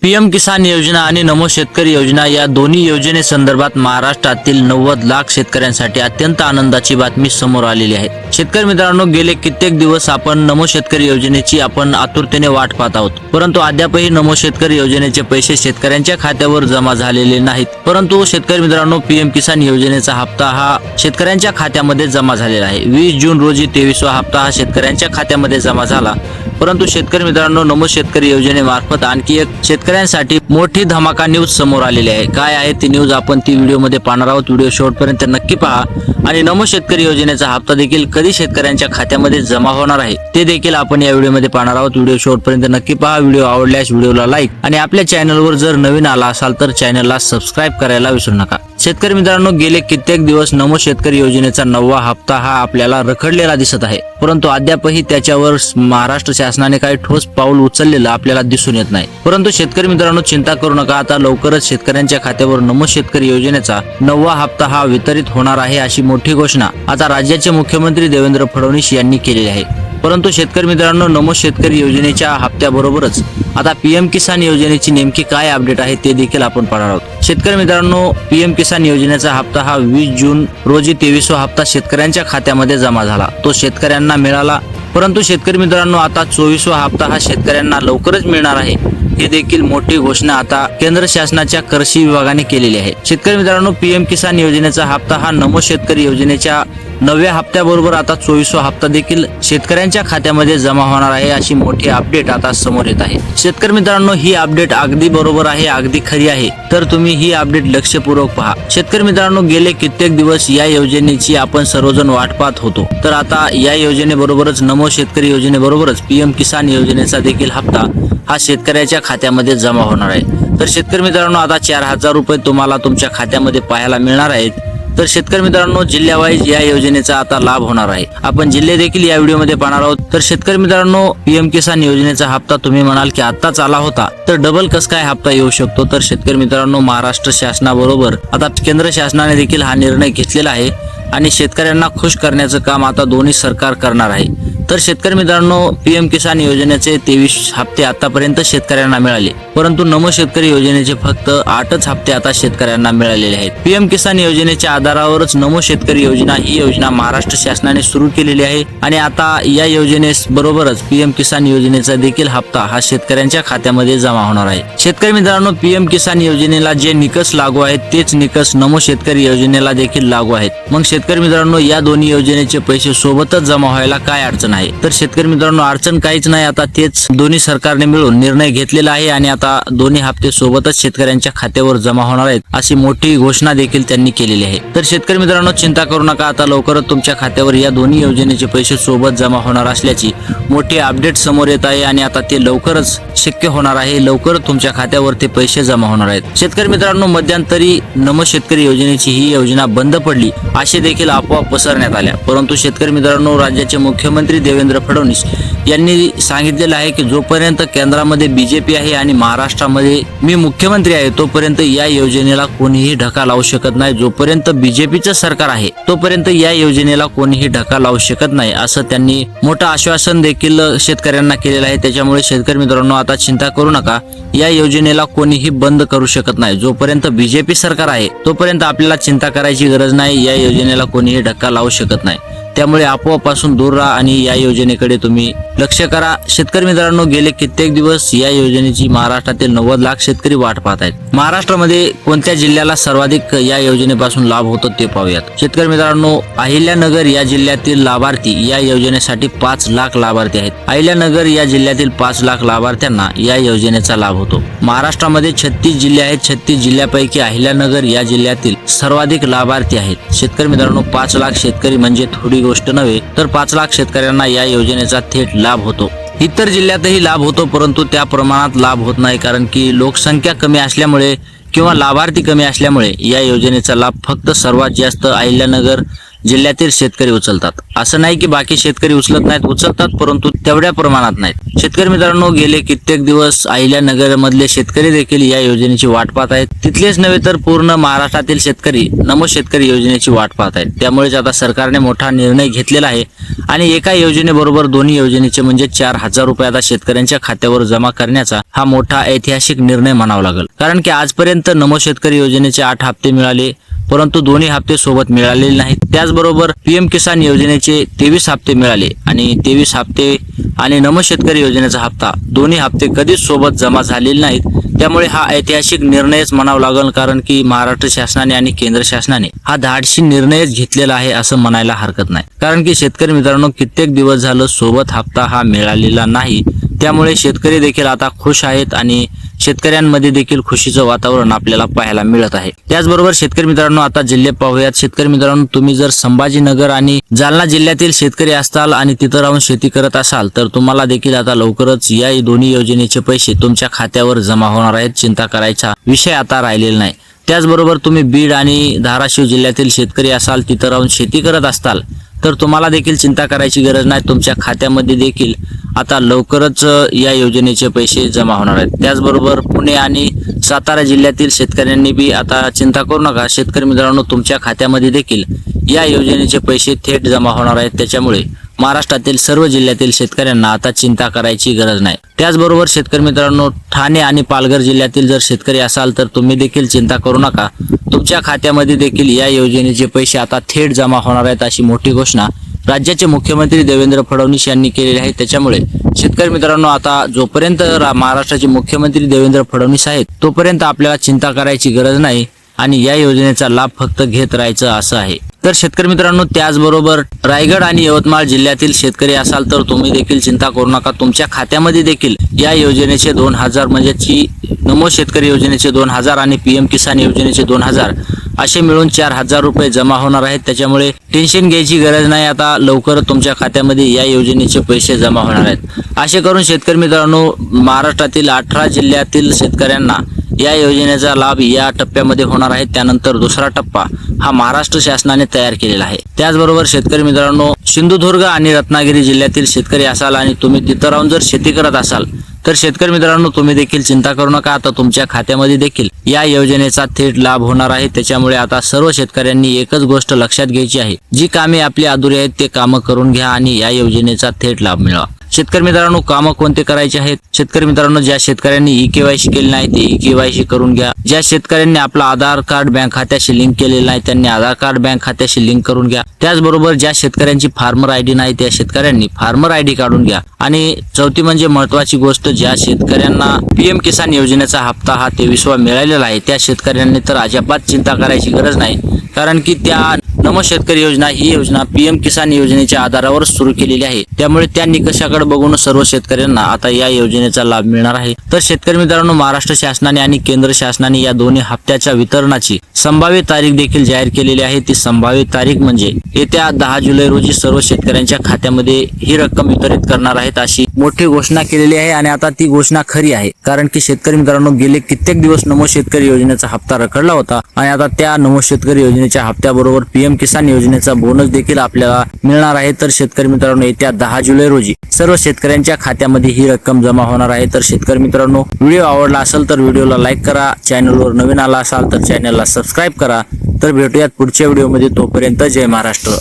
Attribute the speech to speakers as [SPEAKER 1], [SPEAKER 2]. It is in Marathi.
[SPEAKER 1] पीएम किसान योजना आणि नमो शेतकरी योजना या दोन्ही योजनेसंदर्भात महाराष्ट्रातील 90 लाख शेतकऱ्यांसाठी अत्यंत आनंदाची बातमी समोर आलेली आहे। शेतकरी मित्रांनो, गेले कित्येक दिवस आपण नमो शेतकरी योजनेची आतुरतेने वाट पाहत आहोत, परंतु अद्यापही नमो शेतकरी योजनेचे पैसे शेतकऱ्यांच्या खात्यावर जमा झालेले नाहीत। परंतु शेतकरी मित्रांनो, पीएम किसान योजनेचा हप्ता हा शेतकऱ्यांच्या खात्यामध्ये जमा झालेला आहे। 20 जून रोजी 23वा हप्ता हा शेतकऱ्यांच्या खात्यामध्ये जमा झाला। परंतु शेतकरी मित्रांनो, नमो शेतकरी योजनेमार्फत आणखी एक शेतकऱ्यांसाठी मोठी धमाका न्यूज समोर आलेली आहे। काय आहे ती न्यूज आपण ती व्हिडिओमध्ये पाहणार आहोत। व्हिडिओ शेवटपर्यंत नक्की पहा आणि नमो शेतकरी योजनेचा हप्ता देखील कधी शेतकऱ्यांच्या खात्यामध्ये जमा होणार आहे ते देखील आपण या व्हिडिओमध्ये पाहणार आहोत। व्हिडिओ शेवटपर्यंत नक्की पहा। व्हिडिओ आवडल्यास व्हिडिओला लाईक आणि आपल्या चॅनलवर जर नवीन आला असाल तर चॅनलला सबस्क्राइब करायला विसरू नका। शेतकरी मित्रांनो, गेले कित्येक दिवस नमो शेतकरी योजनेचा 9वा हप्ता हा आपल्याला रखडलेला दिसत आहे, परंतु अद्यापही त्याच्यावर महाराष्ट्र शासनाने काही ठोस पाऊल उचललेलं आपल्याला दिसून येत नाही। परंतु शेतकरी मित्रांनो, चिंता करू नका, आता लवकरच शेतकऱ्यांच्या खात्यावर नमो शेतकरी योजनेचा 9वा हप्ता हा वितरित होणार आहे अशी मोठी घोषणा आता राज्याचे मुख्यमंत्री देवेंद्र फडणवीस यांनी केलेली आहे। परंतु शेतकरी मित्रांनो, नमो शेतकरी योजनेच्या हप्त्याबरोबरच आता पीएम किसान योजनेची नेमकी काय अपडेट आहे ते देखील आपण पाहणार आहोत। शेतकरी मित्रांनो, पीएम किसान योजनेचा हप्ता हा 20 जून रोजी 23वा हप्ता शेतकऱ्यांच्या खात्यामध्ये जमा झाला। तो शेतकऱ्यांना मिळाला, परंतु शेतकरी मित्रांनो, आता 24वा हप्ता हा शेतकऱ्यांना लवकरच मिळणार आहे ही देखील मोठी घोषणा आता केंद्र शासनाच्या कृषी विभागाने केलेली आहे। शेतकरी मित्रांनो, पीएम किसान योजनेचा हप्ता हा नमो शेतकरी योजनेच्या 9व्या हप्त्याबरोबर आता 24वा हप्ता देखील शेतकऱ्यांच्या खात्यामध्ये जमा होणार आहे अशी मोठी अपडेट आता समोर येत आहे। शेतकरी मित्रांनो, ही अपडेट अगदी बरोबर आहे, अगदी खरी आहे, तर तुम्ही ही अपडेट लक्षपूर्वक पहा। शेतकरी मित्रांनो, गेले कित्येक दिवस या योजनेची आपण सर्वजण वाट पाहत होतो, तर आता या योजनेबरोबरच नमो शेतकरी योजनेबरोबरच पीएम किसान योजनेचा देखील हप्ता हा शेतकऱ्याच्या खात्यामध्ये जमा होणार आहे। तर शेतकरी मित्रांनो, आता 4000 रुपये तुम्हाला तुमच्या खात्यामध्ये पाहायला मिळणार आहेत। तर शेतकरी मित्रांनो, जिल्ह्यावाईज या योजनेचा आता लाभ होणार आहे। आपण जिल्हे देखील या व्हिडिओमध्ये पाहणार आहोत। तर शेतकरी मित्रांनो, पीएम किसान योजनेचा हप्ता तुम्ही म्हणाल की आत्ताच आला होता, तर डबल कस काय हप्ता येऊ शकतो? तर शेतकरी मित्रांनो, महाराष्ट्र शासनाबरोबर आता केंद्र शासनाने देखील हा निर्णय घेतलेला आहे आणि शेतकऱ्यांना खुश करण्याचं काम आता दोन्ही सरकार करणार आहे। तर शेतकरी मित्रांनो, पीएम किसान योजनेचे 23 हप्ते आतापर्यंत शेतकऱ्यांना मिळाले, परंतु नमो शेतकरी योजनेचे फक्त 8च हप्ते आता शेतकऱ्यांना मिळालेले आहेत। पीएम किसान योजनेच्या आधारावरच नमो शेतकरी योजना ही योजना महाराष्ट्र शासनाने सुरू केलेली आहे आणि आता या योजनेबरोबरच पीएम किसान योजनेचा देखील हप्ता हा शेतकऱ्यांच्या खात्यामध्ये जमा होणार आहे। शेतकरी मित्रांनो, पीएम किसान योजनेला जे निकष लागू आहेत तेच निकष नमो शेतकरी योजनेला देखील लागू आहेत। मग शेतकरी मित्रांनो, या दोन्ही योजनेचे पैसे सोबतच जमा व्हायला काय अडचण आहे? तर शेतकरी मित्रांनो, अडचण काहीच नाही, आता तेच दोन्ही सरकारने मिळून निर्णय घेतलेला आहे आणि आता दोन्ही हप्ते सोबतच शेतकऱ्यांच्या खात्यावर जमा होणार आहेत अशी मोठी घोषणा देखील त्यांनी केलेली आहे। तर शेतकरी मित्रांनो, चिंता करू नका, आता लवकरच तुमच्या खात्यावर या दोन्ही योजनेचे पैसे सोबत जमा होणार असल्याची मोठी अपडेट समोर येत आहे आणि आता ते लवकरच शक्य होणार आहे। लवकरच तुमच्या खात्यावर ते पैसे जमा होणार आहेत। शेतकरी मित्रांनो, मध्यंतरी नमो शेतकरी योजनेची ही योजना बंद पडली असे देखील अफवा पसरण्यात आल्या, परंतु शेतकरी मित्रांनो, राज्याचे मुख्यमंत्री देवेंद्र फडणवीस यांनी सांगितलेलं आहे की जोपर्यंत केंद्रामध्ये बीजेपी आहे आणि महाराष्ट्रामध्ये मी मुख्यमंत्री आहे तोपर्यंत या योजनेला कोणीही धक्का लावू शकत नाही। जोपर्यंत बीजेपीचं सरकार आहे तोपर्यंत या योजनेला कोणीही धक्का लावू शकत नाही असं त्यांनी मोठं आश्वासन देखील शेतकऱ्यांना केलेलं आहे। त्याच्यामुळे शेतकरी मित्रांनो, आता चिंता करू नका, या योजनेला कोणीही बंद करू शकत नाही। जोपर्यंत बीजेपी सरकार आहे तोपर्यंत आपल्याला चिंता करायची गरज नाही, या योजनेला कोणीही धक्का लावू शकत नाही। त्यामुळे अफवापासून दूर राहा आणि या योजनेकडे तुम्ही लक्ष करा। शेतकरी मित्रांनो, गेले कित्येक दिवस या योजनेची महाराष्ट्रातील 90 लाख शेतकरी वाट पाहत आहेत। महाराष्ट्रामध्ये कोणत्या जिल्ह्याला सर्वाधिक या योजनेपासून लाभ होतो ते पाहूयात। शेतकरी मित्रांनो, अहिल्यानगर या जिल्ह्यातील लाभार्थी या योजनेसाठी 5 लाख लाभार्थी आहेत। अहिल्यानगर या जिल्ह्यातील 5 लाख लाभार्थ्यांना या योजनेचा लाभ होतो। महाराष्ट्रामध्ये 36 जिल्हे आहेत। 36 जिल्ह्यापैकी अहिल्यानगर या जिल्ह्यातील सर्वाधिक लाभार्थी आहेत। शेतकरी मित्रांनो, 5 लाख शेतकरी म्हणजे थोडी गोष्ट नव्हे, तर 5 लाख शेतकऱ्यांना या योजनेचा थेट लाभ होतो। इतर जिल्ह्यातही लाभ होतो, परंतु त्या प्रमाणात लाभ होत नाही, कारण की लोकसंख्या कमी असल्यामुळे किंवा लाभार्थी कमी असल्यामुळे या योजनेचा लाभ फक्त सर्वात जास्त अहिल्यानगर जिल्ह्यातील शेतकरी उचलतात। असं नाही की बाकी शेतकरी उचलत नाहीत, उचलतात, परंतु तेवढ्या प्रमाणात नाहीत। शेतकरी मित्रांनो, गेले कित्येक दिवस अहिल्यानगर मधले शेतकरी देखील या योजनेची वाट पाहत आहेत। तिथलेच नव्हे तर पूर्ण महाराष्ट्रातील शेतकरी नमो शेतकरी योजनेची वाट पाहत आहेत। त्यामुळेच आता सरकारने मोठा निर्णय घेतलेला आहे आणि एका योजनेबरोबर दोन्ही योजनेचे म्हणजे 4,000 रुपये आता शेतकऱ्यांच्या खात्यावर जमा करण्याचा हा मोठा ऐतिहासिक निर्णय म्हणावा लागेल। कारण की आजपर्यंत नमो शेतकरी योजनेचे 8 हप्ते मिळाले, परंतु दोन्ही हप्ते सोबत मिळालेले नाहीत। त्याचबरोबर पीएम किसान योजनेचे 23 हप्ते मिळाले आणि 23 हप्ते आणि नमो शेतकरी योजनेचा हप्ता दोन्ही हप्ते कधीच सोबत जमा झालेले नाहीत। त्यामुळे हा ऐतिहासिक निर्णयच म्हणावा लागेल, कारण की महाराष्ट्र शासनाने आणि केंद्र शासनाने हा धाडसी निर्णयच घेतलेला आहे असं म्हणायला हरकत नाही। कारण की शेतकरी मित्रांनो, कित्येक दिवस झालं सोबत हप्ता हा मिळालेला नाही। त्यामुळे शेतकरी देखील आता खुश आहेत आणि शेतकऱ्यांमध्ये देखील खुशीचं वातावरण आपल्याला पाहायला मिळत आहे। त्याचबरोबर शेतकरी मित्रांनो, आता जिल्हे पाहूयात। शेतकरी मित्रांनो, तुम्ही जर संभाजीनगर आणि जालना जिल्ह्यातील शेतकरी असताल आणि तिथं राहून शेती करत असाल तर तुम्हाला देखील आता लवकरच या दोन्ही योजनेचे पैसे तुमच्या खात्यावर जमा होणार आहेत। चिंता करायचा विषय आता राहिलेला नाही। त्याचबरोबर तुम्ही बीड आणि धाराशिव जिल्ह्यातील शेतकरी असाल, तिथं राहून शेती करत असताल तर तुम्हाला देखील चिंता करायची गरज नाही। तुमच्या खात्यामध्ये देखील आता लवकरच या योजनेचे पैसे जमा होणार आहेत। त्याचबरोबर पुणे आणि सातारा जिल्ह्यातील शेतकऱ्यांनी बी आता चिंता करू नका। शेतकरी मित्रांनो, तुमच्या खात्यामध्ये देखील या योजनेचे पैसे थेट जमा होणार आहेत। त्याच्यामुळे महाराष्ट्रातील सर्व जिल्ह्यातील शेतकऱ्यांना आता चिंता करायची गरज नाही। त्याचबरोबर शेतकरी मित्रांनो, ठाणे आणि पालघर जिल्ह्यातील जर शेतकरी असाल तर तुम्ही देखील चिंता करू नका। तुमच्या खात्यामध्ये देखील या योजनेचे पैसे आता थेट जमा होणार आहेत अशी मोठी घोषणा राज्याचे मुख्यमंत्री देवेंद्र फडणवीस यांनी केलेली आहे। त्याच्यामुळे शेतकरी मित्रांनो, आता जोपर्यंत महाराष्ट्राचे मुख्यमंत्री देवेंद्र फडणवीस आहेत तोपर्यंत आपल्याला चिंता करायची गरज नाही आणि या योजनेचा लाभ फक्त घेत राहायचं असं आहे। तर शेतकरी मित्रांनो, त्याचबरोबर रायगड आणि यवतमाळ जिल्ह्यातील शेतकरी असाल तर तुम्ही देखील चिंता करू नका। तुमच्या खात्यामध्ये देखील या योजनेचे 2,000 म्हणजे नमो शेतकरी योजनेचे 2,000 आणि पीएम किसान योजनेचे 2,000 असे मिळून 4,000 रुपये जमा होणार आहेत। त्याच्यामुळे टेन्शन घ्यायची गरज नाही। आता लवकर तुमच्या खात्यामध्ये या योजनेचे पैसे जमा होणार आहेत। असे करून शेतकरी मित्रांनो, महाराष्ट्रातील 18 जिल्ह्यातील शेतकऱ्यांना या योजनेचा लाभ या टप्प्यामध्ये होणार आहे। त्यानंतर दुसरा टप्पा हा महाराष्ट्र शासनाने तयार केलेला आहे। त्याचबरोबर शेतकरी मित्रांनो, सिंधुदुर्ग आणि रत्नागिरी जिल्ह्यातील शेतकरी असाल आणि तुम्ही तिथं राहून जर शेती करत असाल तर शेतकरी मित्रांनो, तुम्ही देखील चिंता करू नका। आता तुमच्या खात्यामध्ये देखील या योजनेचा थेट लाभ होणार आहे। त्याच्यामुळे आता सर्व शेतकऱ्यांनी एकच गोष्ट लक्षात घ्यायची आहे, जी कामे आपली अधुरी आहेत ते कामं करून घ्या आणि या योजनेचा थेट लाभ मिळवा। शेतकरी मित्रांनो, कामं कोणते करायचे आहेत? शेतकरी मित्रांनो, ज्या शेतकऱ्यांनी ई-केवायसी केली नाही ते ई-केवायसी करून घ्या। ज्या शेतकऱ्यांनी आपलं आधार कार्ड बँक खात्याशी लिंक केलेलं नाही त्यांनी आधार कार्ड बँक खात्याशी लिंक करून घ्या। त्याचबरोबर ज्या शेतकऱ्यांची फार्मर आयडी नाही त्या शेतकऱ्यांनी फार्मर आयडी काढून घ्या। आणि चौथी म्हणजे महत्वाची गोष्ट, ज्या शेतकऱ्यांना पीएम किसान योजनेचा हप्ता हा 23वा मिळालेला आहे त्या शेतकऱ्यांनी तर अजिबात चिंता करायची गरज नाही। कारण की त्या नमो शेतकरी योजना ही योजना पीएम किसान योजनेच्या आधारावर सुरू केलेली आहे। त्यामुळे त्या निकषाकडे बघून सर्व शेतकऱ्यांना आता या योजनेचा लाभ मिळणार आहे। तर शेतकरी मित्रांनो, महाराष्ट्र शासनाने आणि केंद्र शासनाने या दोन्ही हप्त्याच्या वितरणाची संभाव्य तारीख देखील जाहीर केलेली आहे। ती संभाव्य तारीख म्हणजे येत्या 10 जुलै रोजी सर्व शेतकऱ्यांच्या खात्यामध्ये ही रक्कम वितरित करणार आहेत अशी मोठी घोषणा केलेली आहे। आणि आता ती घोषणा खरी आहे, कारण की शेतकरी मित्रांनो, गेले कित्येक दिवस नमो शेतकरी योजनेचा हप्ता रखडला होता आणि आता त्या नमो शेतकरी योजनेच्या हप्त्याबरोबर पीएम किसान योजनेचा बोनस देखील आपल्याला मिळणार आहे। तर शेतकरी मित्रांनो, येत्या 10 जुलै रोजी सर्व शेतकऱ्यांच्या खात्यामध्ये ही रक्कम जमा होणार आहे। तर शेतकरी मित्रांनो, व्हिडिओ आवडला असेल तर व्हिडिओला लाईक करा, चॅनलवर नवीन आला असाल तर चॅनलला सबस्क्राईब करा। तर भेटूयात पुढच्या व्हिडिओमध्ये, तोपर्यंत जय महाराष्ट्र।